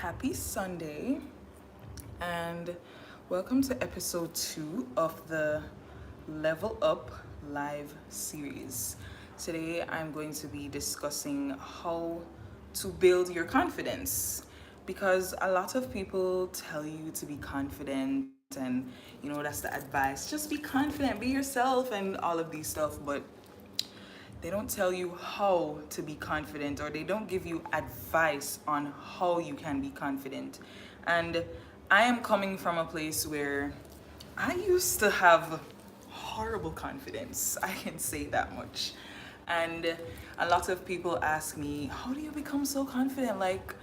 Happy Sunday, and welcome to episode 2 of the Level Up live series. Today, I'm going to be discussing how to build your confidence because a lot of people tell you to be confident, and that's the advice, just be confident, be yourself, and all of these stuff, but they don't tell you how to be confident, or they don't give you advice on how you can be confident. And I am coming from a place where I used to have horrible confidence. I can say that much. And a lot of people ask me, how do you become so confident? Like,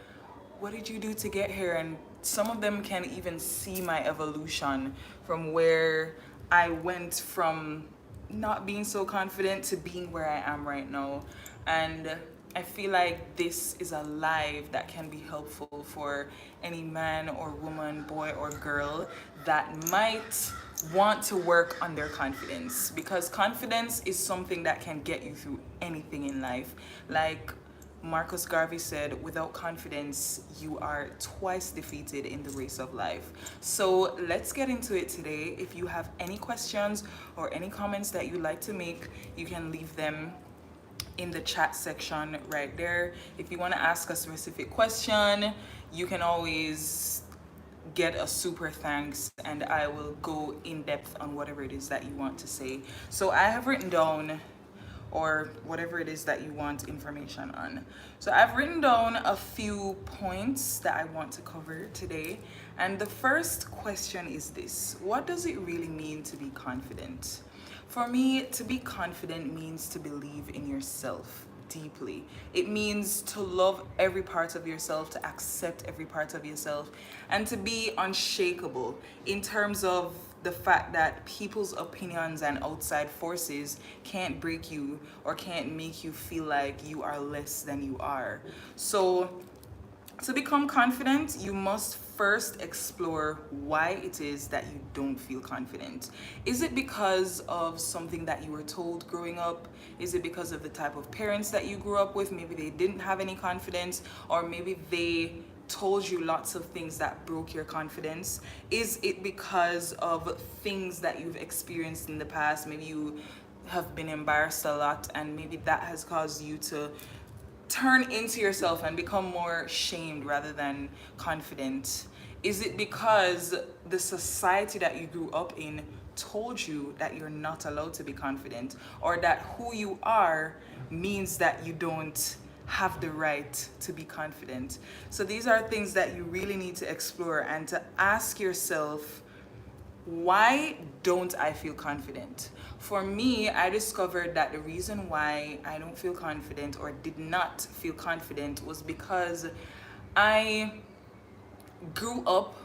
what did you do to get here? And some of them can even see my evolution from where I went from not being so confident to being where I am right now. And I feel like this is a live that can be helpful for any man or woman, boy or girl that might want to work on their confidence, because confidence is something that can get you through anything in life. Like Marcus Garvey said, without confidence, you are twice defeated in the race of life. So let's get into it today. If you have any questions or any comments that you'd like to make, you can leave them in the chat section right there. If you want to ask a specific question, you can always get a super thanks and I will go in depth on whatever it is that you want to say. So I have written down, or whatever it is that you want information on. So I've written down a few points that I want to cover today. And the first question is this: what does it really mean to be confident? For me, to be confident means to believe in yourself deeply. It means to love every part of yourself, to accept every part of yourself, and to be unshakable in terms of the fact that people's opinions and outside forces can't break you or can't make you feel like you are less than you are. So to become confident, you must first explore why it is that you don't feel confident. Is it because of something that you were told growing up? Is it because of the type of parents that you grew up with? Maybe they didn't have any confidence, or maybe they told you lots of things that broke your confidence. Is it because of things that you've experienced in the past? Maybe you have been embarrassed a lot, and maybe that has caused you to turn into yourself and become more shamed rather than confident? Is it because the society that you grew up in told you that you're not allowed to be confident, or that who you are means that you don't have the right to be confident? So these are things that you really need to explore and to ask yourself, why don't I feel confident? For me, I discovered that the reason why I don't feel confident or did not feel confident was because I grew up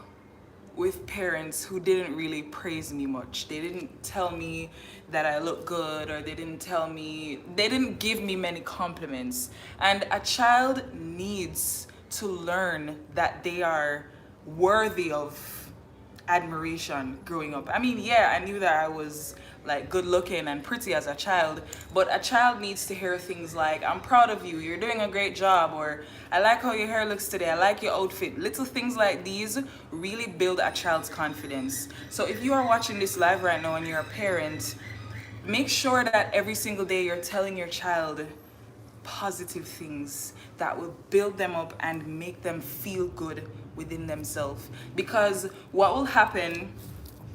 with parents who didn't really praise me much. They didn't tell me that I look good, or they didn't give me many compliments. And a child needs to learn that they are worthy of admiration growing up. I mean, yeah, I knew that I was like good looking and pretty as a child, but a child needs to hear things like, I'm proud of you, you're doing a great job, or I like how your hair looks today, I like your outfit. Little things like these really build a child's confidence. So if you are watching this live right now and you're a parent, make sure that every single day you're telling your child positive things that will build them up and make them feel good within themselves. Because what will happen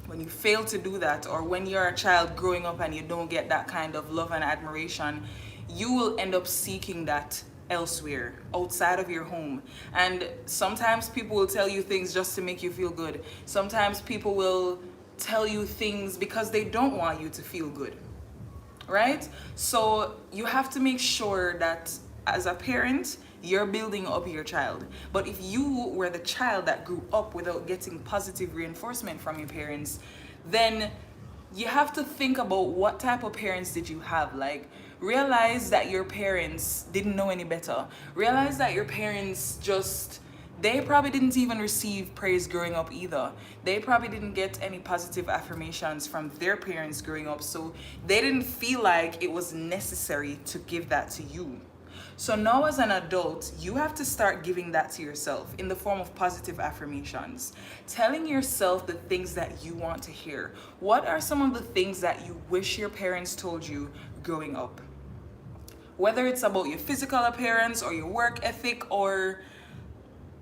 when you fail to do that, or when you're a child growing up and you don't get that kind of love and admiration, you will end up seeking that elsewhere, outside of your home. And sometimes people will tell you things just to make you feel good. Sometimes people will tell you things because they don't want you to feel good, right? So you have to make sure that as a parent, you're building up your child. But if you were the child that grew up without getting positive reinforcement from your parents, then you have to think about what type of parents did you have. Like, realize that your parents didn't know any better. Realize that your parents they probably didn't even receive praise growing up either. They probably didn't get any positive affirmations from their parents growing up, so they didn't feel like it was necessary to give that to you. So now as an adult, you have to start giving that to yourself in the form of positive affirmations. Telling yourself the things that you want to hear. What are some of the things that you wish your parents told you growing up? Whether it's about your physical appearance or your work ethic or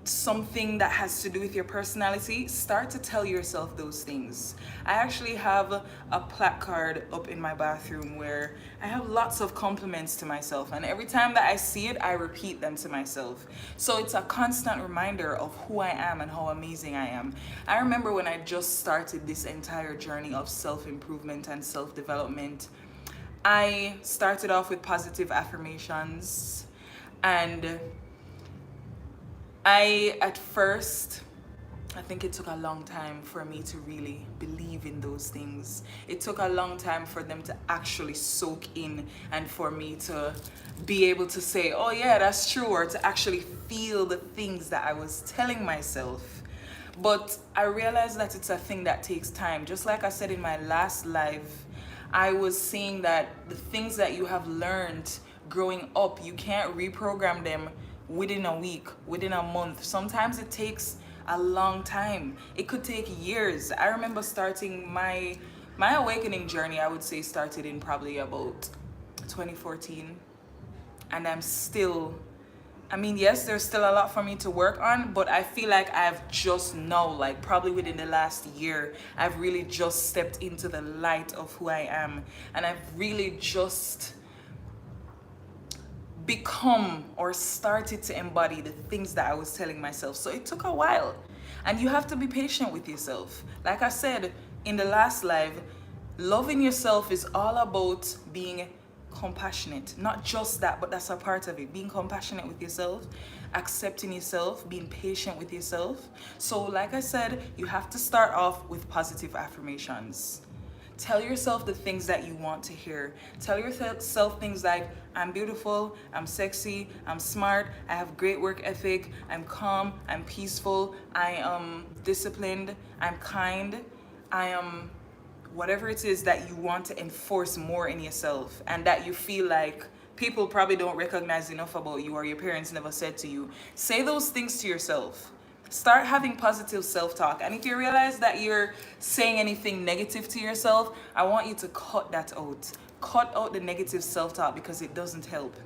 something that has to do with your personality, start to tell yourself those things. I actually have a placard up in my bathroom where I have lots of compliments to myself, and every time that I see it, I repeat them to myself. So it's a constant reminder of who I am and how amazing I am. I remember when I just started this entire journey of self-improvement and self-development, I started off with positive affirmations, and at first, I think it took a long time for me to really believe in those things. It took a long time for them to actually soak in and for me to be able to say, oh yeah, that's true, or to actually feel the things that I was telling myself. But I realized that it's a thing that takes time. Just like I said in my last live, I was saying that the things that you have learned growing up, you can't reprogram them within a week, within a month. Sometimes it takes a long time. It could take years. I remember starting my awakening journey, I would say started in probably about 2014. And I'm still, I mean, yes, there's still a lot for me to work on, but I feel like I've just now, like probably within the last year, I've really just stepped into the light of who I am. And I've really just become or started to embody the things that I was telling myself. So it took a while, and you have to be patient with yourself. Like I said in the last live, loving yourself is all about being compassionate. Not just that, but that's a part of it. Being compassionate with yourself, accepting yourself, being patient with yourself. So like I said, you have to start off with positive affirmations. Tell yourself the things that you want to hear. Tell yourself things like, I'm beautiful, I'm sexy, I'm smart, I have great work ethic, I'm calm, I'm peaceful, I am disciplined, I'm kind, I am whatever it is that you want to enforce more in yourself and that you feel like people probably don't recognize enough about you or your parents never said to you. Say those things to yourself. Start having positive self-talk. And if you realize that you're saying anything negative to yourself, I want you to cut that out. Cut out the negative self-talk because it doesn't help.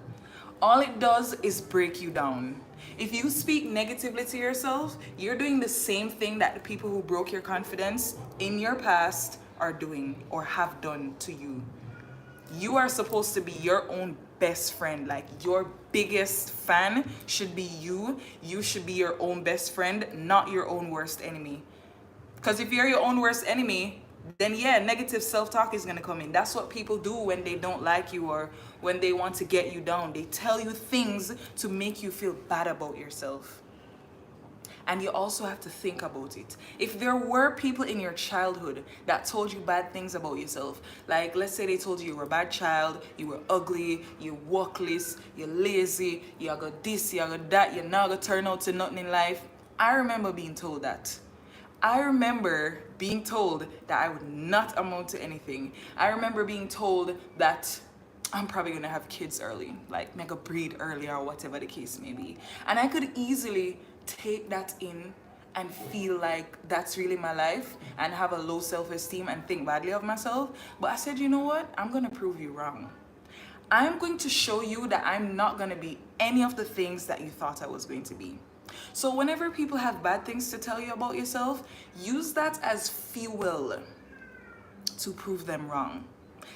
All it does is break you down. If you speak negatively to yourself, you're doing the same thing that the people who broke your confidence in your past are doing or have done to you. You are supposed to be your own best friend. Like, your biggest fan should be you. You should be your own best friend, not your own worst enemy. Because if you're your own worst enemy, then yeah, negative self-talk is going to come in. That's what people do when they don't like you or when they want to get you down. They tell you things to make you feel bad about yourself. And you also have to think about it. If there were people in your childhood that told you bad things about yourself, like let's say they told you were a bad child, you were ugly, you're workless, you're lazy, you got this, you got that, you're not gonna turn out to nothing in life. I remember being told that. I remember being told that I would not amount to anything. I remember being told that I'm probably gonna have kids early, like make a breed early or whatever the case may be. And I could easily take that in and feel like that's really my life and have a low self-esteem and think badly of myself. But I said, you know what? I'm gonna prove you wrong. I'm going to show you that I'm not gonna be any of the things that you thought I was going to be. So whenever people have bad things to tell you about yourself, use that as fuel to prove them wrong.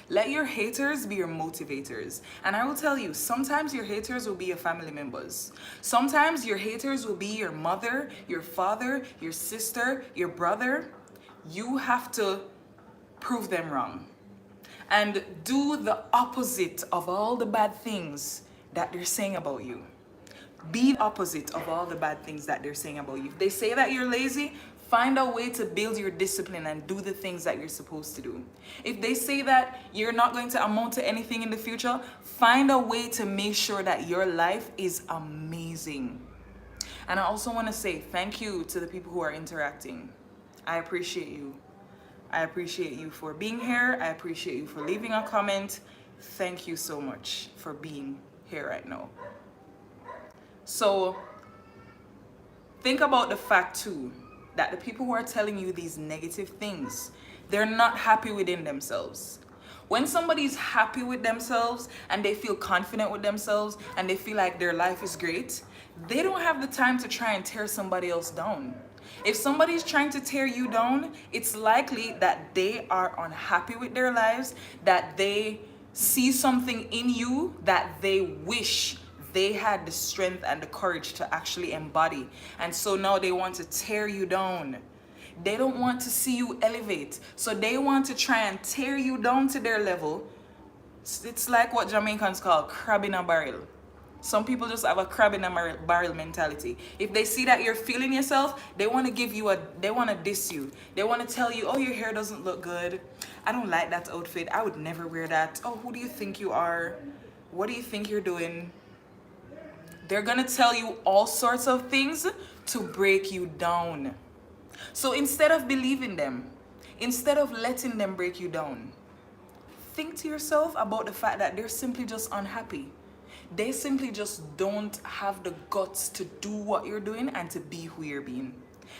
Let your haters be your motivators. And I will tell you, sometimes your haters will be your family members. Sometimes your haters will be your mother, your father, your sister, your brother. You have to prove them wrong. And do the opposite of all the bad things that they're saying about you. Be the opposite of all the bad things that they're saying about you. If they say that you're lazy, find a way to build your discipline and do the things that you're supposed to do. If they say that you're not going to amount to anything in the future, find a way to make sure that your life is amazing. And I also want to say thank you to the people who are interacting. I appreciate you. I appreciate you for being here. I appreciate you for leaving a comment. Thank you so much for being here right now. So think about the fact too that the people who are telling you these negative things, they're not happy within themselves. When somebody's happy with themselves and they feel confident with themselves and they feel like their life is great, they don't have the time to try and tear somebody else down. If somebody's trying to tear you down, it's likely that they are unhappy with their lives, that they see something in you that they wish they had the strength and the courage to actually embody. And so now they want to tear you down. They don't want to see you elevate. So they want to try and tear you down to their level. It's like what Jamaicans call crab in a barrel. Some people just have a crab in a barrel mentality. If they see that you're feeling yourself, they want to they want to diss you. They want to tell you, oh, your hair doesn't look good. I don't like that outfit. I would never wear that. Oh, who do you think you are? What do you think you're doing? They're going to tell you all sorts of things to break you down. So instead of believing them, instead of letting them break you down, think to yourself about the fact that they're simply just unhappy. They simply just don't have the guts to do what you're doing and to be who you're being.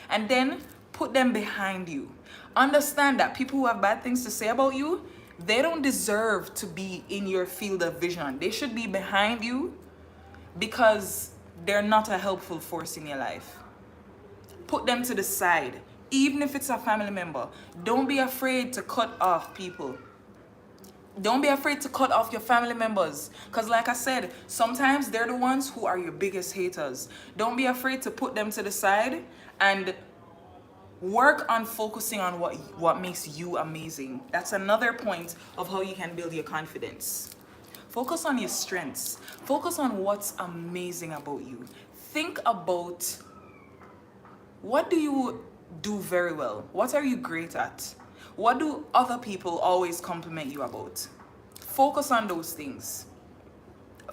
And then put them behind you. Understand that people who have bad things to say about you, they don't deserve to be in your field of vision. They should be behind you because they're not a helpful force in your life. Put them to the side, even if it's a family member. Don't be afraid to cut off people. Don't be afraid to cut off your family members. Because like I said, sometimes they're the ones who are your biggest haters. Don't be afraid to put them to the side and work on focusing on what makes you amazing. That's another point of how you can build your confidence. Focus on your strengths. Focus on what's amazing about you. Think about, what do you do very well? What are you great at? What do other people always compliment you about? Focus on those things.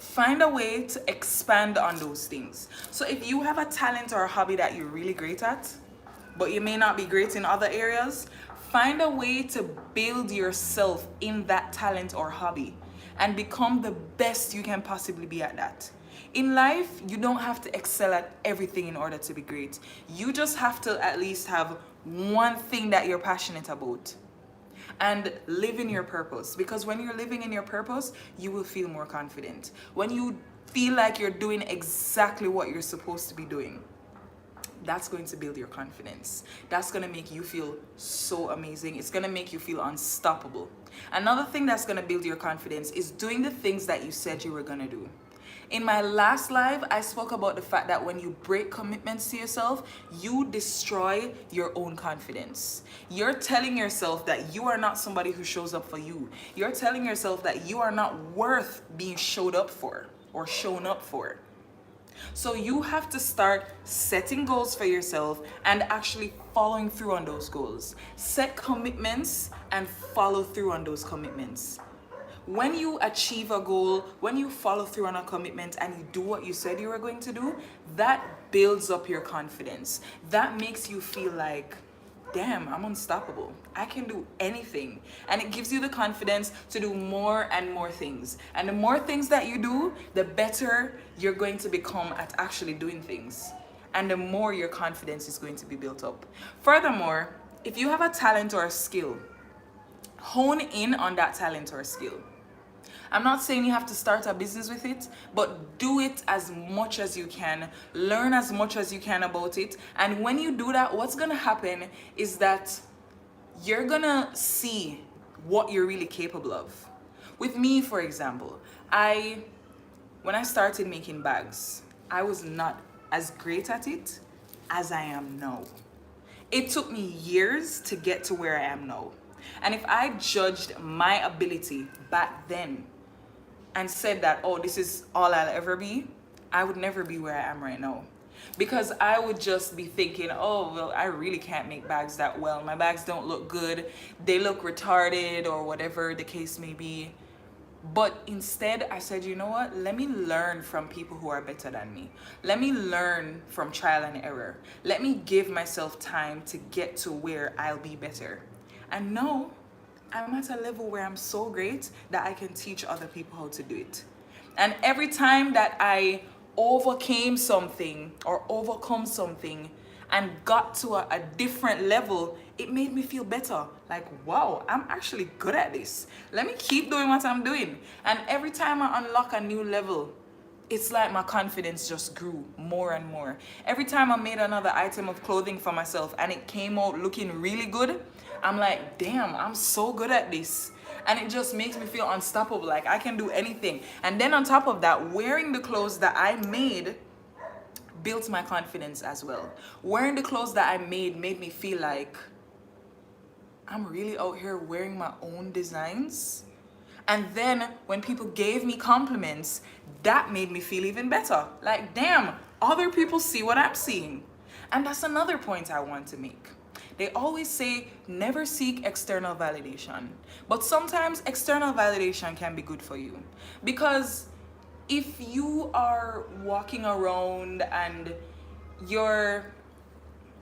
Find a way to expand on those things. So if you have a talent or a hobby that you're really great at, but you may not be great in other areas, find a way to build yourself in that talent or hobby and become the best you can possibly be at that. In life, you don't have to excel at everything in order to be great. You just have to at least have one thing that you're passionate about and live in your purpose. Because when you're living in your purpose, you will feel more confident. When you feel like you're doing exactly what you're supposed to be doing, that's going to build your confidence. That's going to make you feel so amazing. It's going to make you feel unstoppable. Another thing that's going to build your confidence is doing the things that you said you were going to do. In my last live, I spoke about the fact that when you break commitments to yourself, you destroy your own confidence. You're telling yourself that you are not somebody who shows up for you. You're telling yourself that you are not worth being showed up for or shown up for. So you have to start setting goals for yourself and actually following through on those goals. Set commitments and follow through on those commitments. When you achieve a goal, when you follow through on a commitment and you do what you said you were going to do, that builds up your confidence. That makes you feel like, damn, I'm unstoppable. I can do anything. And it gives you the confidence to do more and more things. And the more things that you do, the better you're going to become at actually doing things. And the more your confidence is going to be built up. Furthermore, if you have a talent or a skill, hone in on that talent or skill. I'm not saying you have to start a business with it, but do it as much as you can. Learn as much as you can about it. And when you do that, what's going to happen is that you're going to see what you're really capable of. With me, for example, when I started making bags, I was not as great at it as I am now. It took me years to get to where I am now. And if I judged my ability back then and said that, oh, this is all I'll ever be, I would never be where I am right now. Because I would just be thinking, oh, well, I really can't make bags that well. My bags don't look good. They look retarded or whatever the case may be. But instead, I said, you know what? Let me learn from people who are better than me. Let me learn from trial and error. Let me give myself time to get to where I'll be better. And now, I'm at a level where I'm so great that I can teach other people how to do it. And every time that I overcame something or overcome something and got to a different level, it made me feel better. Like, wow, I'm actually good at this. Let me keep doing what I'm doing. And every time I unlock a new level, it's like my confidence just grew more and more. Every time I made another item of clothing for myself and it came out looking really good, I'm like, damn, I'm so good at this. And it just makes me feel unstoppable, like I can do anything. And then on top of that, wearing the clothes that I made built my confidence as well. Wearing the clothes that I made me feel like I'm really out here wearing my own designs. And then when people gave me compliments, that made me feel even better. Like, damn, other people see what I'm seeing. And that's another point I want to make. They always say never seek external validation. But sometimes external validation can be good for you. Because if you are walking around and you're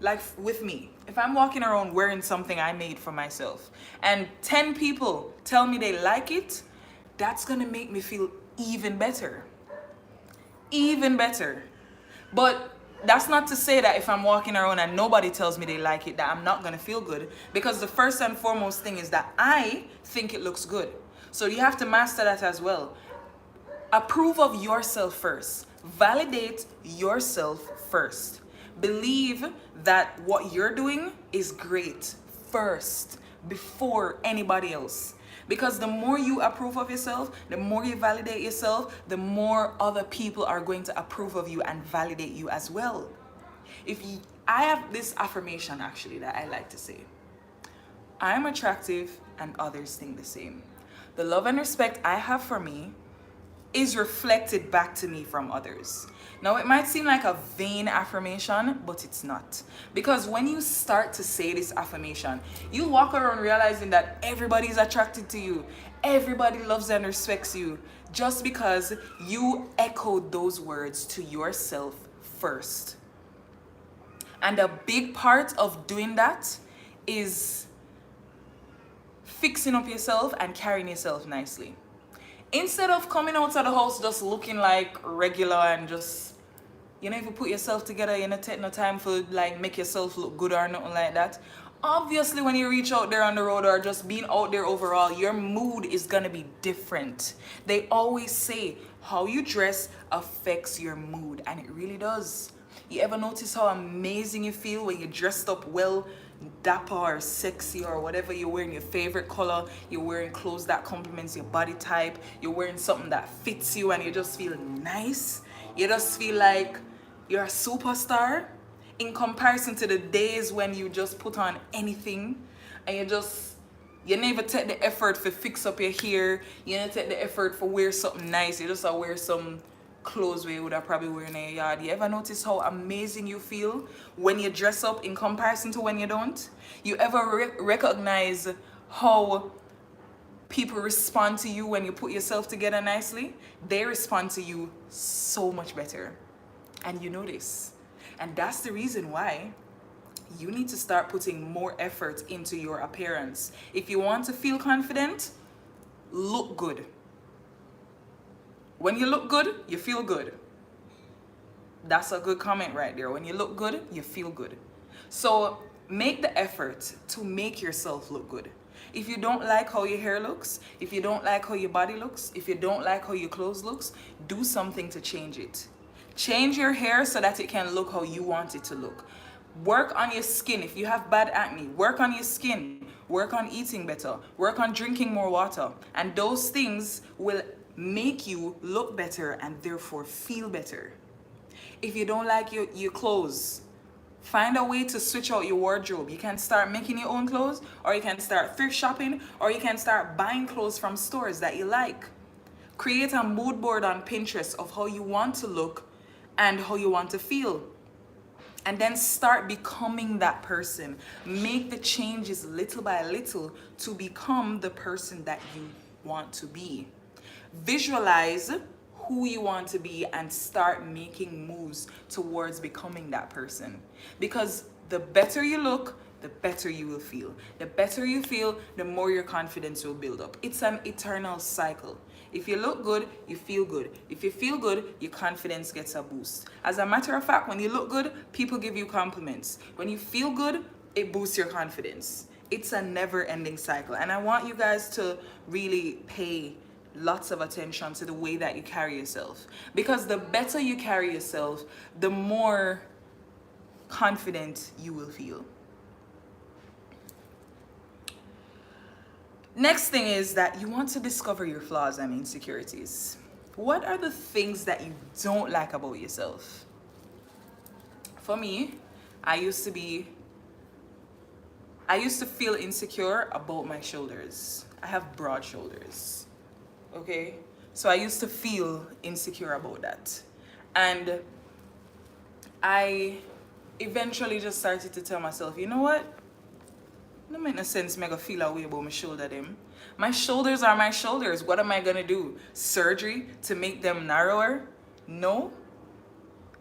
like with me, if I'm walking around wearing something I made for myself and 10 people tell me they like it, that's gonna make me feel even better. Even better. But that's not to say that if I'm walking around and nobody tells me they like it, that I'm not gonna feel good. Because the first and foremost thing is that I think it looks good. So you have to master that as well. Approve of yourself first. Validate yourself first. Believe that what you're doing is great first before anybody else. Because the more you approve of yourself, the more you validate yourself, the more other people are going to approve of you and validate you as well. I have this affirmation actually that I like to say. I'm attractive and others think the same. The love and respect I have for me is reflected back to me from others. Now, it might seem like a vain affirmation, but it's not. Because when you start to say this affirmation, you walk around realizing that everybody is attracted to you. Everybody loves and respects you just because you echoed those words to yourself first. And a big part of doing that is fixing up yourself and carrying yourself nicely. Instead of coming out of the house just looking like regular and just, if you put yourself together, you don't take no time for like make yourself look good or nothing like that. Obviously, when you reach out there on the road or just being out there overall, your mood is gonna be different. They always say how you dress affects your mood, and it really does. You ever notice how amazing you feel when you're dressed up well, dapper or sexy or whatever, you're wearing your favorite color, you're wearing clothes that complements your body type, you're wearing something that fits you and you just feel nice, you just feel like you're a superstar in comparison to the days when you just put on anything and you never take the effort for fix up your hair, you never take the effort for wear something nice, you just wear some clothes where you would have probably wear in your yard. You ever notice how amazing you feel when you dress up in comparison to when you don't? You ever recognize how people respond to you when you put yourself together nicely? They respond to you so much better. And you know this. And that's the reason why you need to start putting more effort into your appearance. If you want to feel confident, look good. When you look good, you feel good. That's a good comment right there. When you look good, you feel good. So make the effort to make yourself look good. If you don't like how your hair looks, if you don't like how your body looks, if you don't like how your clothes looks, do something to change it. Change your hair so that it can look how you want it to look. Work on your skin. If you have bad acne, work on your skin. Work on eating better. Work on drinking more water. And those things will make you look better and therefore feel better. If you don't like your clothes, find a way to switch out your wardrobe. You can start making your own clothes, or you can start thrift shopping, or you can start buying clothes from stores that you like. Create a mood board on Pinterest of how you want to look and how you want to feel. And then start becoming that person. Make the changes little by little to become the person that you want to be. Visualize who you want to be and start making moves towards becoming that person. Because the better you look, the better you will feel. The better you feel, the more your confidence will build up. It's an eternal cycle. If you look good, you feel good. If you feel good, your confidence gets a boost. As a matter of fact, when you look good, people give you compliments. When you feel good, it boosts your confidence. It's a never-ending cycle. And I want you guys to really pay lots of attention to the way that you carry yourself. Because the better you carry yourself, the more confident you will feel. Next thing is that you want to discover your flaws and insecurities. What are the things that you don't like about yourself? For me, I used to feel insecure about my shoulders. I have broad shoulders. Okay? So I used to feel insecure about that. And I eventually just started to tell myself, you know what? No make no sense me go feel a way about my shoulder them. My shoulders are my shoulders. What am I gonna do? Surgery to make them narrower? No.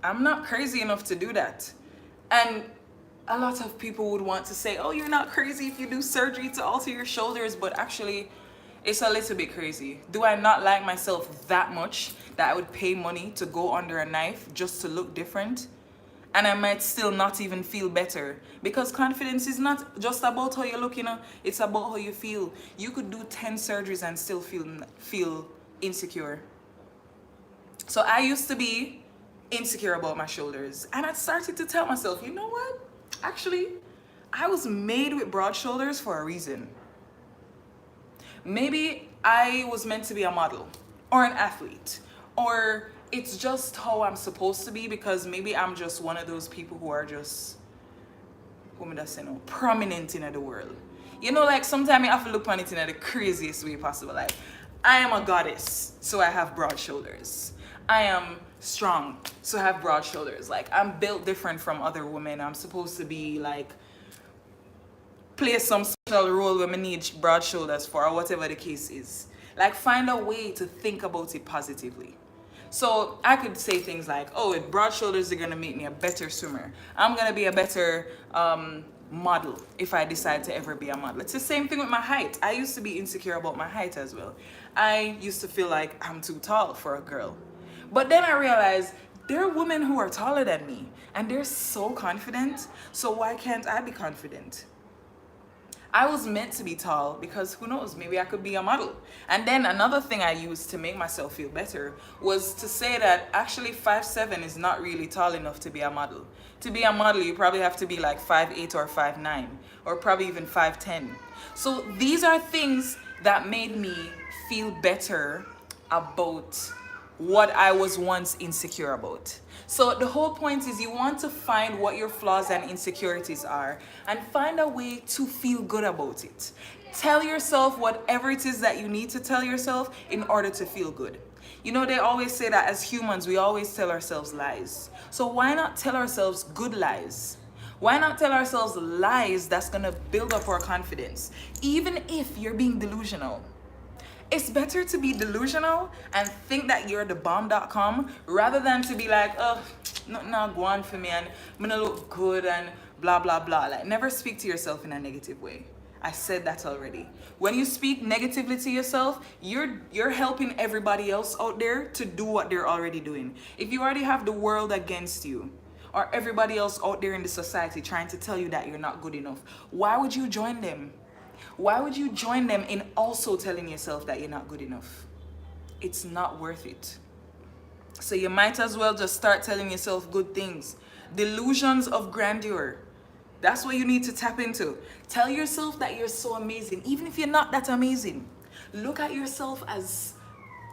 I'm not crazy enough to do that. And a lot of people would want to say, oh, you're not crazy if you do surgery to alter your shoulders, but actually it's a little bit crazy. Do I not like myself that much that I would pay money to go under a knife just to look different? And I might still not even feel better, because confidence is not just about how you look, it's about how you feel. You could do 10 surgeries and still feel insecure. So I used to be insecure about my shoulders, and I started to tell myself, you know what? Actually, I was made with broad shoulders for a reason. Maybe I was meant to be a model or an athlete, or it's just how I'm supposed to be, because maybe I'm just one of those people who are just, prominent in the world. Like sometimes you have to look on it in the craziest way possible. Like, I am a goddess, so I have broad shoulders. I am strong, so I have broad shoulders. Like, I'm built different from other women. I'm supposed to be like, play some special role when I need broad shoulders for, or whatever the case is. Like, find a way to think about it positively. So I could say things like, oh, with broad shoulders are gonna make me a better swimmer. I'm gonna be a better model if I decide to ever be a model. It's the same thing with my height. I used to be insecure about my height as well. I used to feel like I'm too tall for a girl. But then I realized there are women who are taller than me and they're so confident. So why can't I be confident? I was meant to be tall because who knows, maybe I could be a model. And then another thing I used to make myself feel better was to say that actually 5'7" is not really tall enough to be a model. To be a model, you probably have to be like 5'8" or 5'9", or probably even 5'10". So these are things that made me feel better about what I was once insecure about. So the whole point is you want to find what your flaws and insecurities are and find a way to feel good about it. Tell yourself whatever it is that you need to tell yourself in order to feel good. They always say that as humans, we always tell ourselves lies. So why not tell ourselves good lies? Why not tell ourselves lies that's gonna build up our confidence, even if you're being delusional? It's better to be delusional and think that you're the bomb.com rather than to be like, oh, nothing not going for me and I'm gonna look good and blah, blah, blah. Like, never speak to yourself in a negative way. I said that already. When you speak negatively to yourself, you're helping everybody else out there to do what they're already doing. If you already have the world against you, or everybody else out there in the society trying to tell you that you're not good enough, why would you join them? Why would you join them in also telling yourself that you're not good enough? It's not worth it. So you might as well just start telling yourself good things. Delusions of grandeur. That's what you need to tap into. Tell yourself that you're so amazing, even if you're not that amazing. Look at yourself as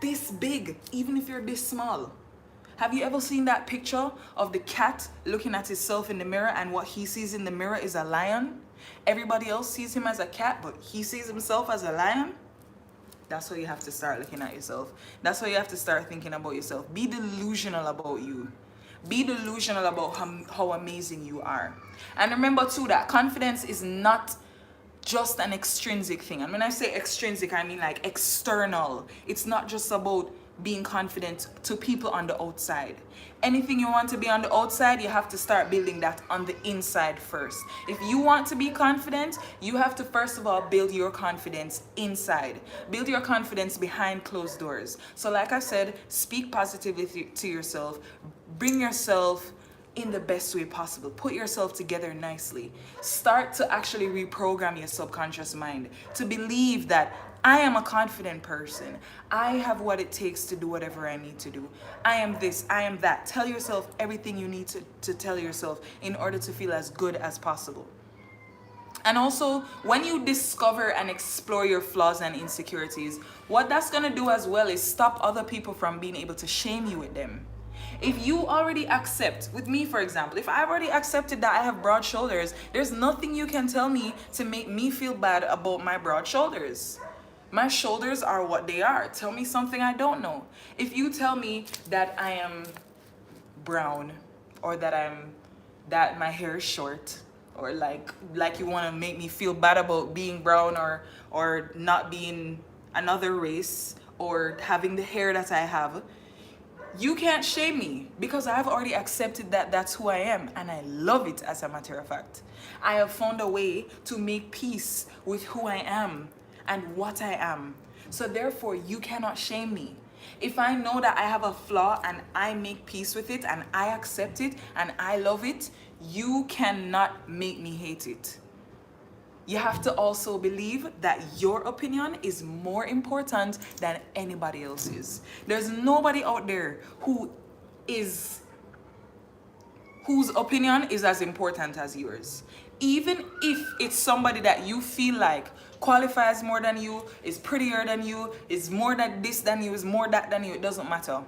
this big, even if you're this small. Have you ever seen that picture of the cat looking at himself in the mirror and what he sees in the mirror is a lion? Everybody else sees him as a cat, but he sees himself as a lion? That's how you have to start looking at yourself. That's how you have to start thinking about yourself. Be delusional about you. Be delusional about how amazing you are. And remember too that confidence is not just an extrinsic thing. And when I say extrinsic, I mean like external. It's not just about being confident to people on the outside. Anything you want to be on the outside, you have to start building that on the inside first. If you want to be confident, you have to first of all build your confidence inside. Build your confidence behind closed doors. So like I said, speak positively to yourself. Bring yourself in the best way possible. Put yourself together nicely. Start to actually reprogram your subconscious mind to believe that I am a confident person. I have what it takes to do whatever I need to do. I am this, I am that. Tell yourself everything you need to tell yourself in order to feel as good as possible. And also, when you discover and explore your flaws and insecurities, what that's going to do as well is stop other people from being able to shame you with them. If you already accept, with me for example, if I've already accepted that I have broad shoulders, there's nothing you can tell me to make me feel bad about my broad shoulders. My shoulders are what they are. Tell me something I don't know. If you tell me that I am brown, or that my hair is short, or like you want to make me feel bad about being brown, or not being another race, or having the hair that I have, you can't shame me, because I've already accepted that that's who I am, and I love it. As a matter of fact, I have found a way to make peace with who I am and what I am. So therefore, you cannot shame me. If I know that I have a flaw and I make peace with it and I accept it and I love it, you cannot make me hate it. You have to also believe that your opinion is more important than anybody else's. There's nobody out there whose opinion is as important as yours. Even if it's somebody that you feel like qualifies more than you, is prettier than you, is more than this than you, is more that than you, it doesn't matter.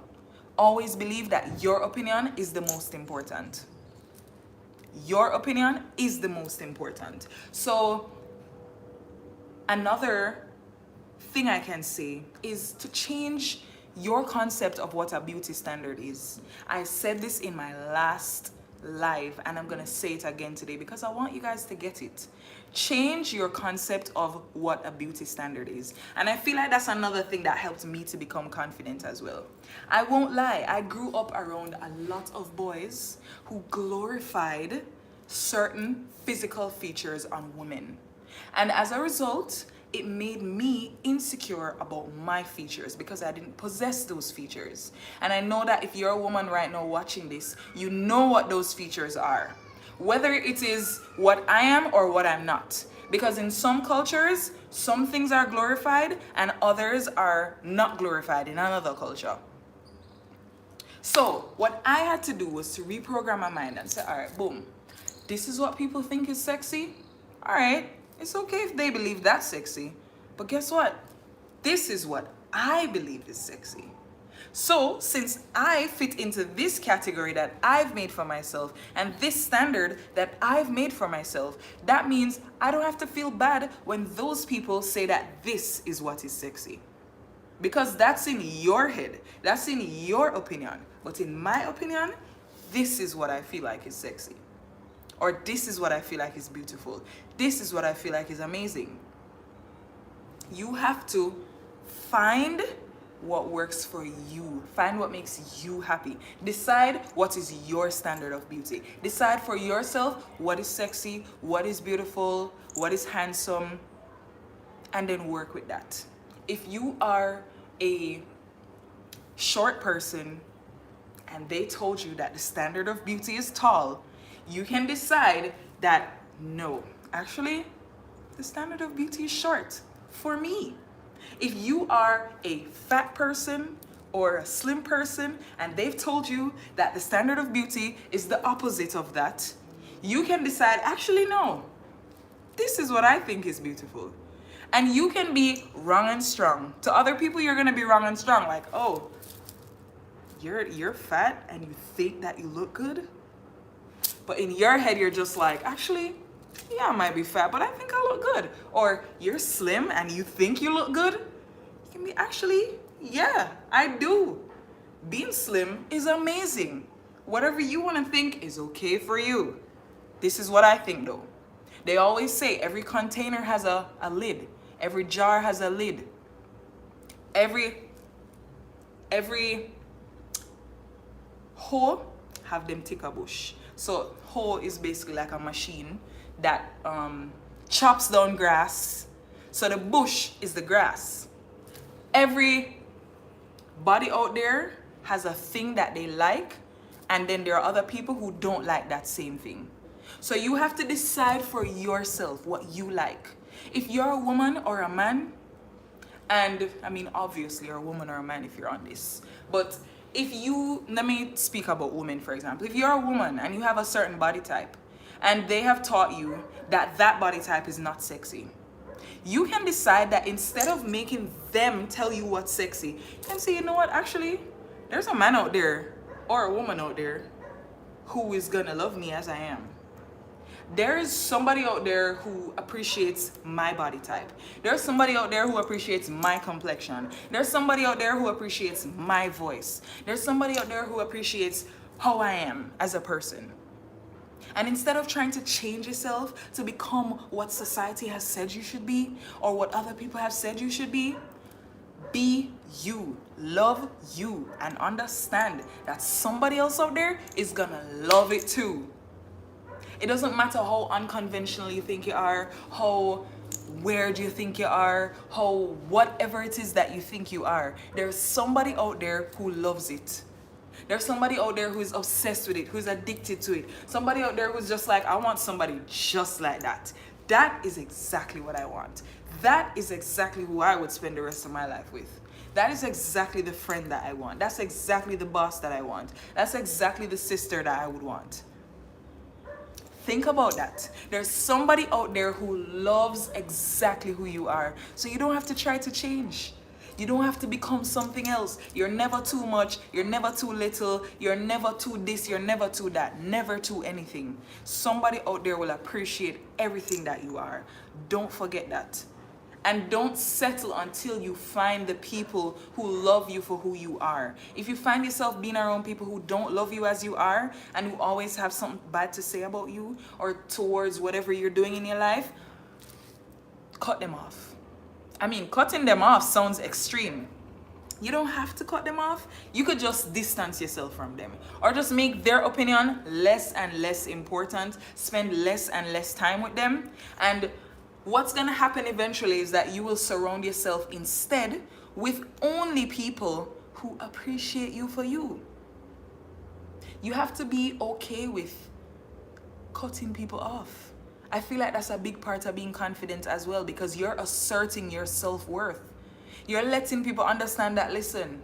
Always believe that your opinion is the most important. Your opinion is the most important. So another thing I can say is to change your concept of what a beauty standard is. I said this in my last live, and I'm gonna say it again today because I want you guys to get it. Change your concept of what a beauty standard is. And I feel like that's another thing that helped me to become confident as well. I won't lie, I grew up around a lot of boys who glorified certain physical features on women. And as a result, it made me insecure about my features because I didn't possess those features. And I know that if you're a woman right now watching this, you know what those features are. Whether it is what I am or what I'm not. Because in some cultures, some things are glorified and others are not glorified in another culture. So what I had to do was to reprogram my mind and say, all right, boom, this is what people think is sexy. All right, it's okay if they believe that's sexy. But guess what? This is what I believe is sexy. So since I fit into this category that I've made for myself and this standard that I've made for myself, that means I don't have to feel bad when those people say that this is what is sexy. Because that's in your head. That's in your opinion. But in my opinion, this is what I feel like is sexy. Or this is what I feel like is beautiful. This is what I feel like is amazing. You have to find what works for you. Find what makes you happy. Decide what is your standard of beauty. Decide for yourself what is sexy, what is beautiful, what is handsome, and then work with that. If you are a short person and they told you that the standard of beauty is tall, you can decide that no, actually, the standard of beauty is short for me. If you are a fat person or a slim person and they've told you that the standard of beauty is the opposite of that, you can decide, actually, no, this is what I think is beautiful. And you can be wrong and strong. To other people, you're gonna be wrong and strong. Like, oh, you're fat and you think that you look good? But in your head, you're just like, actually, yeah, I might be fat, but I think I look good. Or you're slim and you think you look good. You can be, actually, yeah, I do. Being slim is amazing. Whatever you want to think is okay for you. This is what I think though. They always say every container has a lid. Every jar has a lid. Every every hoe have them tick a bush. So hoe is basically like a machine that chops down grass. So the bush is the grass. Every body out there has a thing that they like, and then there are other people who don't like that same thing. So you have to decide for yourself what you like. If you're a woman or a man, and I mean obviously you're a woman or a man if you're on this, but if you, let me speak about women for example. If you're a woman and you have a certain body type and they have taught you that that body type is not sexy, you can decide that instead of making them tell you what's sexy, you can say, you know what, actually, there's a man out there or a woman out there who is gonna love me as I am. There is somebody out there who appreciates my body type. There's somebody out there who appreciates my complexion. There's somebody out there who appreciates my voice. There's somebody out there who appreciates how I am as a person. And instead of trying to change yourself to become what society has said you should be or what other people have said you should be you, love you, and understand that somebody else out there is gonna love it too. It doesn't matter how unconventional you think you are, how weird you think you are, how whatever it is that you think you are. There's somebody out there who loves it. There's somebody out there who's obsessed with it, who's addicted to it. Somebody out there who's just like, I want somebody just like that. That is exactly what I want. That is exactly who I would spend the rest of my life with. That is exactly the friend that I want. That's exactly the boss that I want. That's exactly the sister that I would want. Think about that. There's somebody out there who loves exactly who you are. So you don't have to try to change. You don't have to become something else. You're never too much. You're never too little. You're never too this. You're never too that. Never too anything. Somebody out there will appreciate everything that you are. Don't forget that. And don't settle until you find the people who love you for who you are. If you find yourself being around people who don't love you as you are and who always have something bad to say about you or towards whatever you're doing in your life, cut them off. I mean, cutting them off sounds extreme. You don't have to cut them off. You could just distance yourself from them or just make their opinion less and less important, spend less and less time with them, and what's going to happen eventually is that you will surround yourself instead with only people who appreciate you for you. You have to be okay with cutting people off. I feel like that's a big part of being confident as well, because you're asserting your self-worth. You're letting people understand that, listen,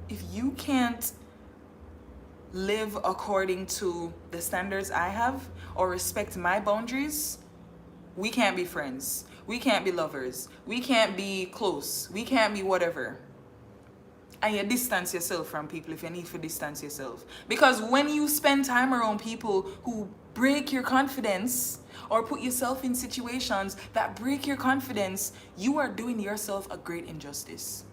if you can't live according to the standards I have or respect my boundaries, we can't be friends. We can't be lovers. We can't be close. We can't be whatever. And you distance yourself from people if you need to distance yourself. Because when you spend time around people who break your confidence or put yourself in situations that break your confidence, you are doing yourself a great injustice.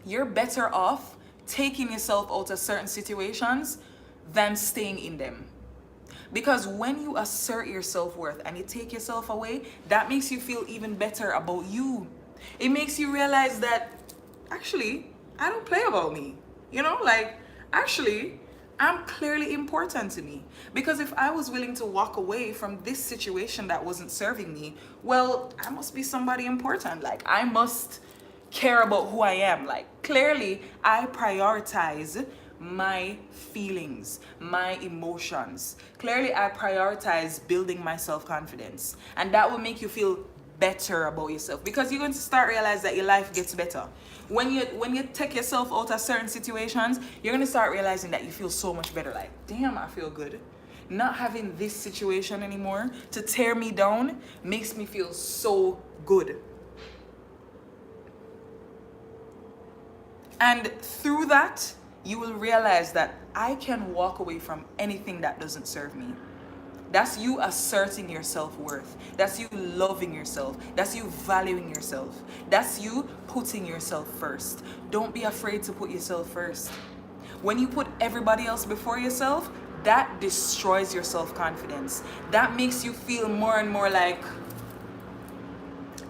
You're better off taking yourself out of certain situations than staying in them. Because when you assert your self-worth and you take yourself away, that makes you feel even better about you. It makes you realize that, actually, I don't play about me. You know, like, actually, I'm clearly important to me. Because if I was willing to walk away from this situation that wasn't serving me, well, I must be somebody important. Like, I must care about who I am. Like, clearly, I prioritize my feelings, my emotions. Clearly, I prioritize building my self-confidence. And that will make you feel better about yourself, because you're going to start realize that your life gets better. When you take yourself out of certain situations, you're going to start realizing that you feel so much better. Like, damn, I feel good. Not having this situation anymore to tear me down makes me feel so good. And through that, you will realize that I can walk away from anything that doesn't serve me. That's you asserting your self-worth. That's you loving yourself. That's you valuing yourself. That's you putting yourself first. Don't be afraid to put yourself first. When you put everybody else before yourself, that destroys your self-confidence. That makes you feel more and more like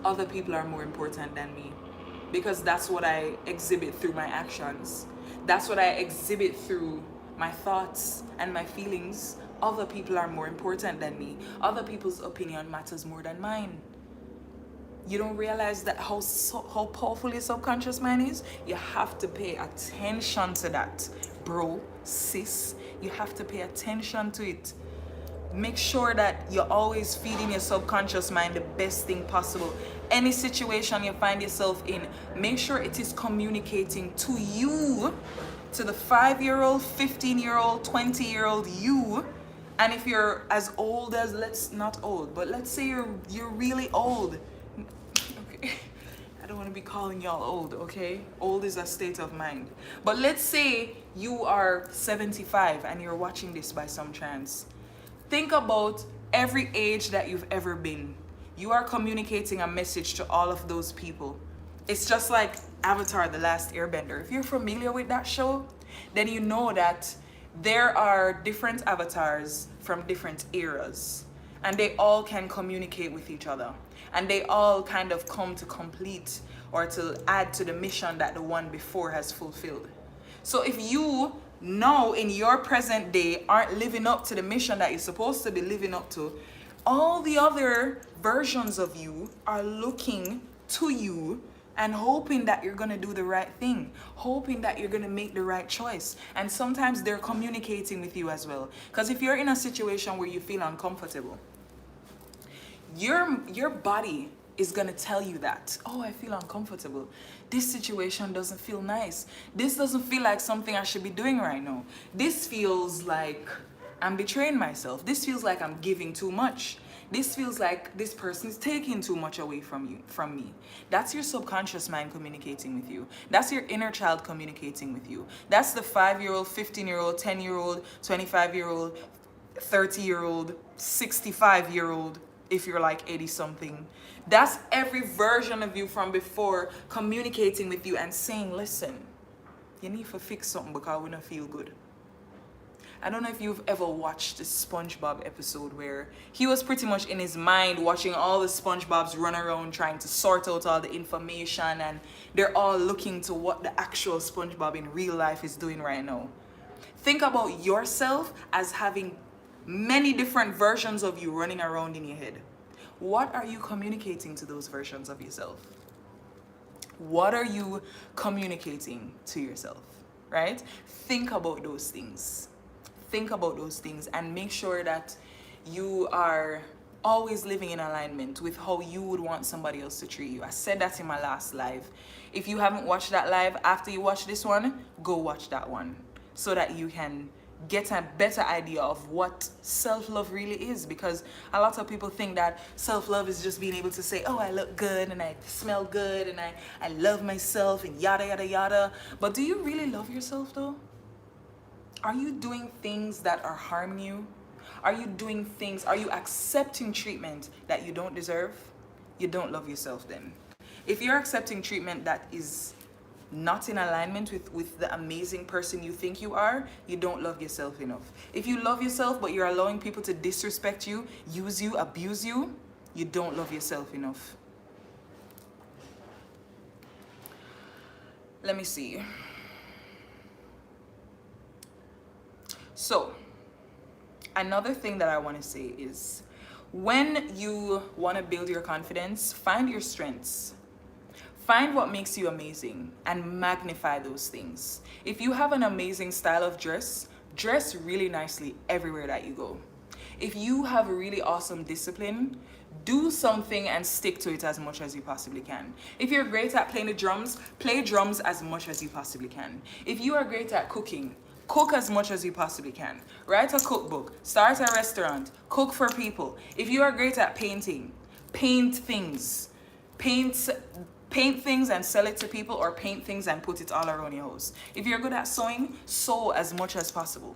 other people are more important than me. because that's what I exhibit through my actions. That's what I exhibit through my thoughts and my feelings. Other people are more important than me. Other people's opinion matters more than mine. You don't realize that how powerful your subconscious mind is? You have to pay attention to that, bro, sis. You have to pay attention to it. Make sure that you're always feeding your subconscious mind the best thing possible. Any situation you find yourself in, make sure it is communicating to you, to the 5-year-old, 15-year-old, 20-year-old you. And if you're as old as, let's say you're really old. Okay. I don't want to be calling y'all old, okay? Old is a state of mind. But let's say you are 75 and you're watching this by some chance. Think about every age that you've ever been. You are communicating a message to all of those people. It's just like Avatar: The Last Airbender. If you're familiar with that show, then you know that there are different avatars from different eras, and they all can communicate with each other, and they all kind of come to complete or to add to the mission that the one before has fulfilled. So if you now in your present day aren't living up to the mission that you're supposed to be living up to, all the other versions of you are looking to you and hoping that you're going to do the right thing, hoping that you're going to make the right choice. And sometimes they're communicating with you as well. Because if you're in a situation where you feel uncomfortable, your body is going to tell you that, oh, I feel uncomfortable. This situation doesn't feel nice. This doesn't feel like something I should be doing right now. This feels like I'm betraying myself. This feels like I'm giving too much. This feels like this person is taking too much away from me. That's your subconscious mind communicating with you. That's your inner child communicating with you. That's the 5-year-old, 15-year-old, 10-year-old, 25-year-old, 30-year-old, 65-year-old, if you're like 80 something. That's every version of you from before communicating with you and saying, listen, you need to fix something because we don't feel good. I don't know if you've ever watched the SpongeBob episode where he was pretty much in his mind watching all the SpongeBobs run around trying to sort out all the information, and they're all looking to what the actual SpongeBob in real life is doing right now. Think about yourself as having many different versions of you running around in your head. What are you communicating to those versions of yourself? What are you communicating to yourself, right? Think about those things. Think about those things and make sure that you are always living in alignment with how you would want somebody else to treat you. I said that in my last live. If you haven't watched that live, after you watch this one, go watch that one so that you can get a better idea of what self-love really is, because a lot of people think that self-love is just being able to say, oh, I look good and I smell good and I love myself and yada yada yada. But do you really love yourself though? Are you doing things that are harming you? Are you accepting treatment that you don't deserve? You don't love yourself then. If you're accepting treatment that is not in alignment with the amazing person you think you are, you don't love yourself enough. If you love yourself but you're allowing people to disrespect you, use you, abuse you, you don't love yourself enough. Let me see. So, another thing that I want to say is, when you want to build your confidence, find your strengths. Find what makes you amazing and magnify those things. If you have an amazing style of dress, dress really nicely everywhere that you go. If you have a really awesome discipline, do something and stick to it as much as you possibly can. If you're great at playing the drums, play drums as much as you possibly can. If you are great at cooking, cook as much as you possibly can. Write a cookbook, start a restaurant, cook for people. If you are great at painting, paint things. Paint things and sell it to people, or paint things and put it all around your house. If you're good at sewing, sew as much as possible.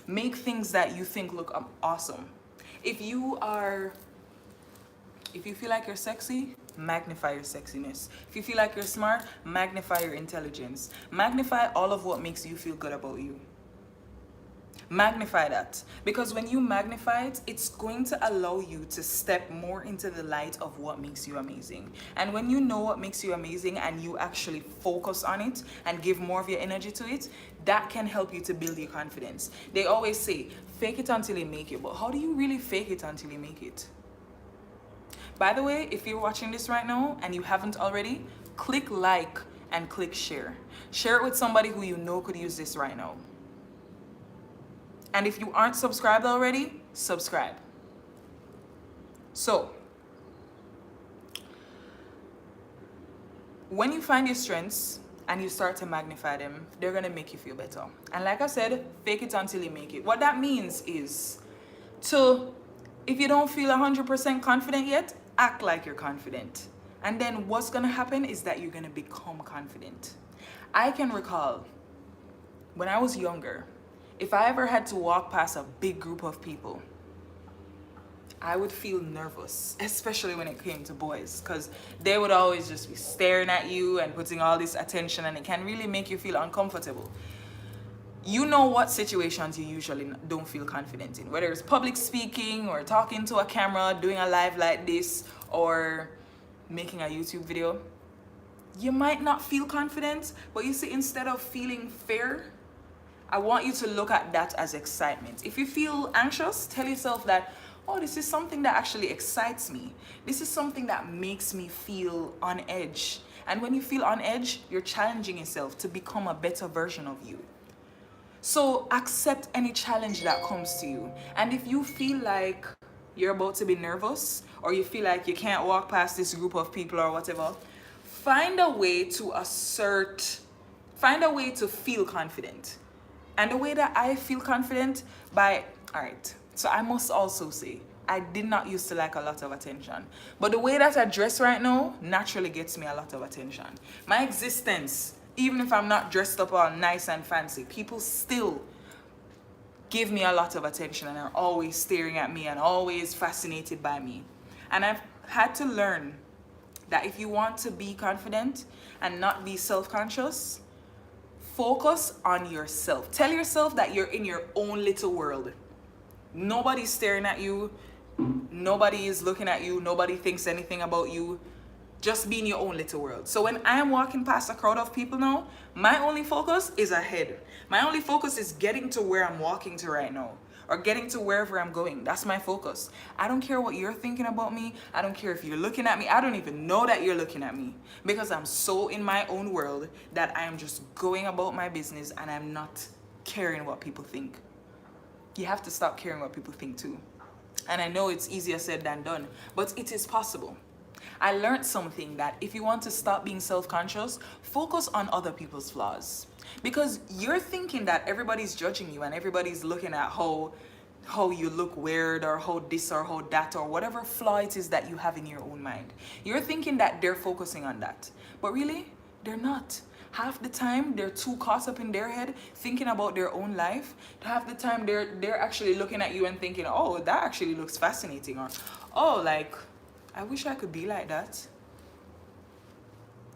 Make things that you think look awesome. If you feel like you're sexy, magnify your sexiness. If you feel like you're smart, magnify your intelligence. Magnify all of what makes you feel good about you. Magnify that, because when you magnify it, it's going to allow you to step more into the light of what makes you amazing. And when you know what makes you amazing and you actually focus on it and give more of your energy to it, that can help you to build your confidence. They always say fake it until you make it, but how do you really fake it until you make it? By the way, if you're watching this right now and you haven't already, click like and click share. Share it with somebody who you know could use this right now. And if you aren't subscribed already, subscribe. So, when you find your strengths and you start to magnify them, they're gonna make you feel better. And like I said, fake it until you make it. What that means is if you don't feel 100% confident yet, act like you're confident. And then what's gonna happen is that you're gonna become confident. I can recall when I was younger, if I ever had to walk past a big group of people, I would feel nervous, especially when it came to boys, because they would always just be staring at you and putting all this attention, and it can really make you feel uncomfortable. You know what situations you usually don't feel confident in, whether it's public speaking or talking to a camera, doing a live like this, or making a YouTube video. You might not feel confident, but you see, instead of feeling fear, I want you to look at that as excitement. If you feel anxious, tell yourself that, oh, this is something that actually excites me. This is something that makes me feel on edge. And when you feel on edge, you're challenging yourself to become a better version of you. So accept any challenge that comes to you. And if you feel like you're about to be nervous, or you feel like you can't walk past this group of people or whatever, find a way to feel confident. And the way that I feel confident so I must also say, I did not used to like a lot of attention. But the way that I dress right now naturally gets me a lot of attention. My existence, even if I'm not dressed up all nice and fancy, people still give me a lot of attention and are always staring at me and always fascinated by me. And I've had to learn that if you want to be confident and not be self-conscious, focus on yourself. Tell yourself that you're in your own little world. Nobody's staring at you. Nobody is looking at you. Nobody thinks anything about you. Just be in your own little world. So when I am walking past a crowd of people now, my only focus is ahead. My only focus is getting to where I'm walking to right now, or getting to wherever I'm going. That's my focus. I don't care what you're thinking about me. I don't care if you're looking at me. I don't even know that you're looking at me, because I'm so in my own world that I am just going about my business and I'm not caring what people think. You have to stop caring what people think too. And I know it's easier said than done, but it is possible. I learned something, that if you want to stop being self-conscious, focus on other people's flaws. Because you're thinking that everybody's judging you and everybody's looking at how you look weird, or how this or how that, or whatever flaw it is that you have in your own mind. You're thinking that they're focusing on that. But really, they're not. Half the time, they're too caught up in their head thinking about their own life. Half the time, they're actually looking at you and thinking, oh, that actually looks fascinating. Or, oh, like, I wish I could be like that.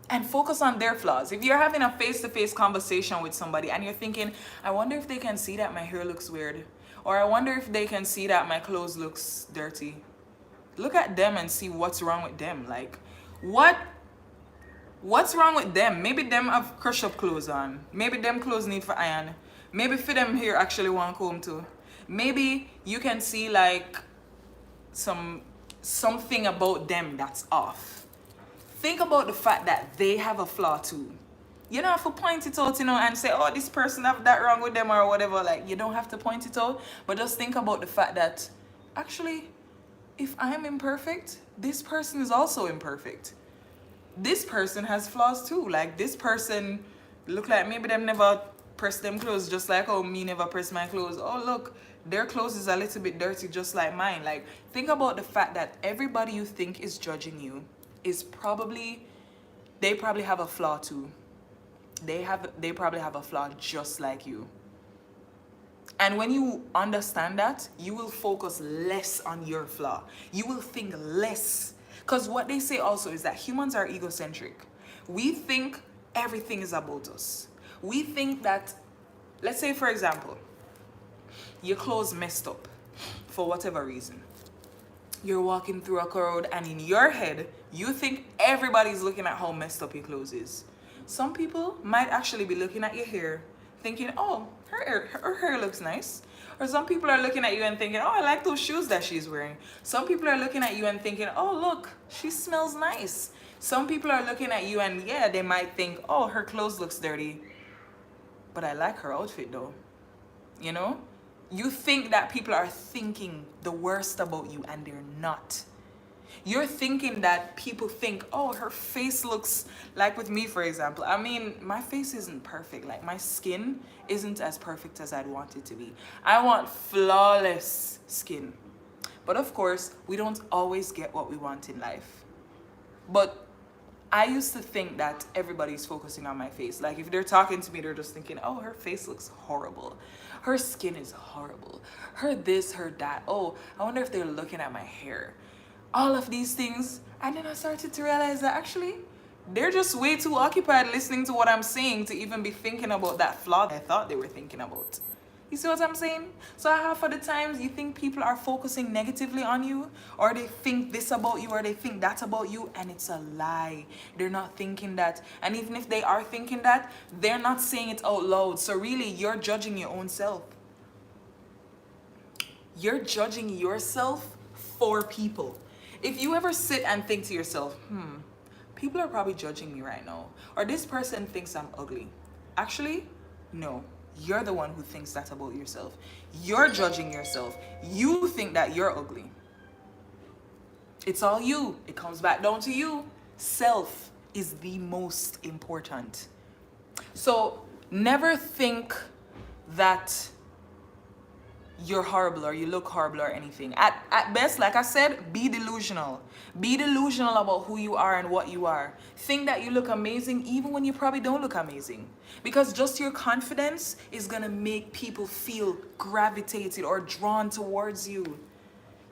And focus on their flaws. If you're having a face-to-face conversation with somebody and you're thinking, I wonder if they can see that my hair looks weird, or I wonder if they can see that my clothes looks dirty, look at them and see what's wrong with them. Like, what's wrong with them? Maybe them have crush up clothes on. Maybe them clothes need for iron. Maybe for them hair actually want comb too. Maybe you can see like something about them that's off. Think about the fact that they have a flaw too. You don't have to point it out, and say, oh, this person have that wrong with them or whatever. Like, you don't have to point it out, but just think about the fact that actually, if I am imperfect, this person is also imperfect. This person has flaws too. Like, this person look like maybe them never press them clothes just like how me never press my clothes. Oh, look, their clothes is a little bit dirty just like mine. Like, think about the fact that everybody you think is judging you is they probably have a flaw too. They probably have a flaw just like you. And when you understand that, you will focus less on your flaw. You will think less. Because what they say also is that humans are egocentric. We think everything is about us. We think that, let's say for example, Your clothes messed up for whatever reason. You're walking through a crowd and in your head, you think everybody's looking at how messed up your clothes is. Some people might actually be looking at your hair thinking, oh, her hair looks nice. Or some people are looking at you and thinking, oh, I like those shoes that she's wearing. Some people are looking at you and thinking, oh, look, she smells nice. Some people are looking at you and yeah, they might think, oh, her clothes looks dirty. But I like her outfit though. You know? You think that people are thinking the worst about you and they're not. You're thinking that people think, oh, her face looks, like with me, for example. I mean, my face isn't perfect. Like, my skin isn't as perfect as I'd want it to be. I want flawless skin. But of course, we don't always get what we want in life. But I used to think that everybody's focusing on my face. Like, if they're talking to me, they're just thinking, oh, her face looks horrible. Her skin is horrible. Her this, her that. Oh, I wonder if they're looking at my hair. All of these things. And then I started to realize that actually, they're just way too occupied listening to what I'm saying to even be thinking about that flaw I thought they were thinking about. You see what I'm saying? So half of the times you think people are focusing negatively on you, or they think this about you, or they think that about you, and it's a lie. They're not thinking that. And even if they are thinking that, they're not saying it out loud. So really, you're judging your own self. You're judging yourself for people. If you ever sit and think to yourself, people are probably judging me right now, or this person thinks I'm ugly. Actually, no. You're the one who thinks that about yourself. You're judging yourself. You think that you're ugly. It's all you. It comes back down to you. Self is the most important. So never think that you're horrible or you look horrible or anything. At best, like I said, be delusional. Be delusional about who you are and what you are. Think that you look amazing even when you probably don't look amazing. Because just your confidence is gonna make people feel gravitated or drawn towards you.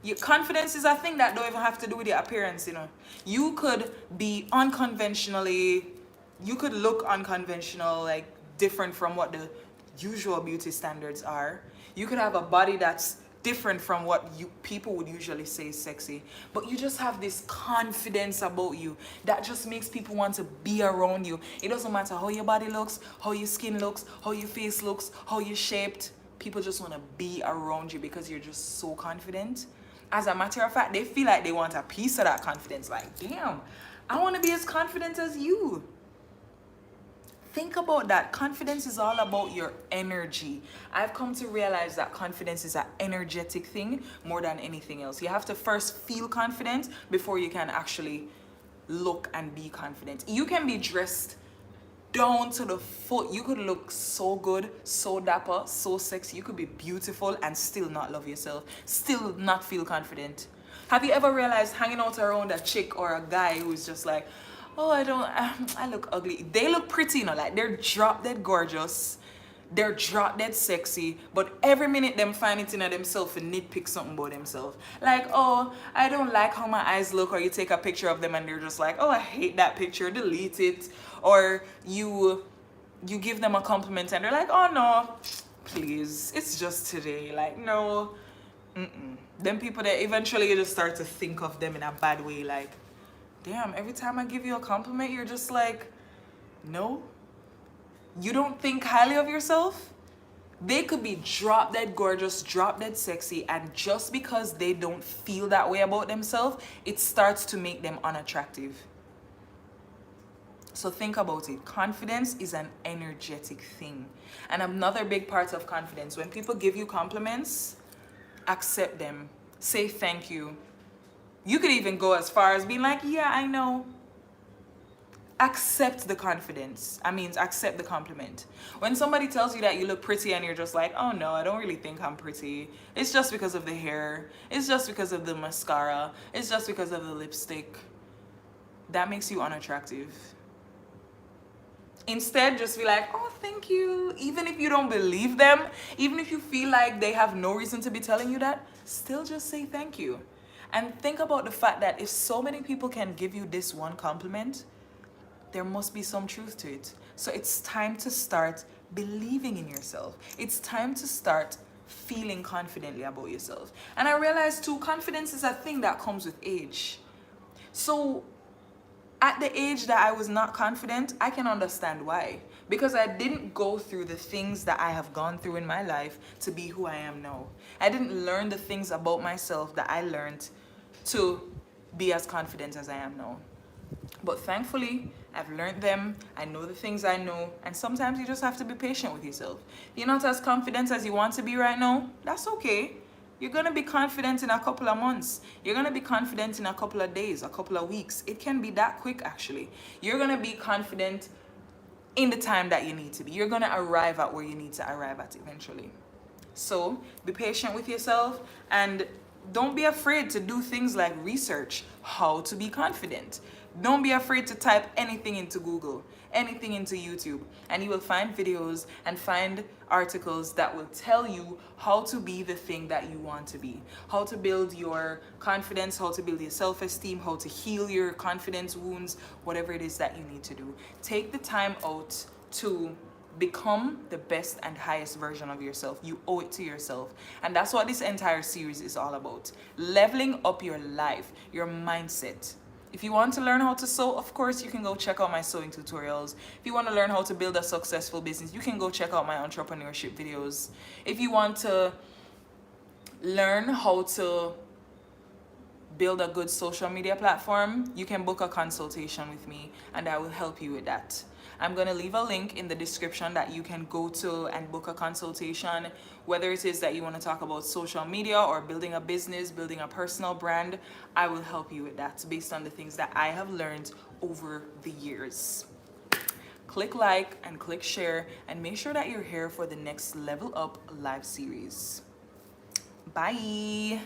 Your confidence is a thing that don't even have to do with your appearance, you know. You could be unconventionally, you could look unconventional, like different from what the usual beauty standards are. You could have a body that's different from what people would usually say is sexy, but you just have this confidence about you that just makes people want to be around you. It doesn't matter how your body looks, how your skin looks, how your face looks, how you're shaped. People just want to be around you because you're just so confident. As a matter of fact, they feel like they want a piece of that confidence. Like, damn, I want to be as confident as you. Think about that. Confidence is all about your energy. I've come to realize that confidence is an energetic thing more than anything else. You have to first feel confident before you can actually look and be confident. You can be dressed down to the foot. You could look so good, so dapper, so sexy. You could be beautiful and still not love yourself, still not feel confident. Have you ever realized hanging out around a chick or a guy who's just like, oh, I look ugly. They look pretty, you know, like they're drop dead gorgeous. They're drop dead sexy, but every minute them find it in themselves and nitpick something about themselves. Like, oh, I don't like how my eyes look, or you take a picture of them and they're just like, oh, I hate that picture, delete it. Or you give them a compliment and they're like, oh no, please, it's just today. Like, no. Them people that eventually you just start to think of them in a bad way, like, damn, every time I give you a compliment, you're just like, no? You don't think highly of yourself? They could be drop dead gorgeous, drop dead sexy, and just because they don't feel that way about themselves, it starts to make them unattractive. So think about it. Confidence is an energetic thing. And another big part of confidence, when people give you compliments, accept them. Say thank you. You could even go as far as being like, yeah, I know. Accept the confidence. Accept the compliment. When somebody tells you that you look pretty and you're just like, oh no, I don't really think I'm pretty. It's just because of the hair. It's just because of the mascara. It's just because of the lipstick. That makes you unattractive. Instead, just be like, oh, thank you. Even if you don't believe them, even if you feel like they have no reason to be telling you that, still just say thank you. And think about the fact that if so many people can give you this one compliment, there must be some truth to it. So it's time to start believing in yourself. It's time to start feeling confidently about yourself. And I realized too, confidence is a thing that comes with age. So at the age that I was not confident, I can understand why. Because I didn't go through the things that I have gone through in my life to be who I am now. I didn't learn the things about myself that I learned to be as confident as I am now. But thankfully, I've learned them. I know the things I know. And sometimes you just have to be patient with yourself. If you're not as confident as you want to be right now, that's okay. You're going to be confident in a couple of months. You're going to be confident in a couple of days, a couple of weeks. It can be that quick, actually. You're going to be confident in the time that you need to be. You're going to arrive at where you need to arrive at eventually. So be patient with yourself and don't be afraid to do things like research how to be confident. Don't be afraid to type anything into Google, anything into YouTube, and you will find videos and find articles that will tell you how to be the thing that you want to be, how to build your confidence, how to build your self-esteem, how to heal your confidence wounds, whatever it is that you need to do. Take the time out to become the best and highest version of yourself. You owe it to yourself. And that's what this entire series is all about. Leveling up your life, your mindset. If you want to learn how to sew, of course, you can go check out my sewing tutorials. If you want to learn how to build a successful business, you can go check out my entrepreneurship videos. If you want to learn how to build a good social media platform, you can book a consultation with me and I will help you with that. I'm going to leave a link in the description that you can go to and book a consultation, whether it is that you want to talk about social media or building a business, building a personal brand. I will help you with that based on the things that I have learned over the years. Click like and click share and make sure that you're here for the next Level Up live series. Bye.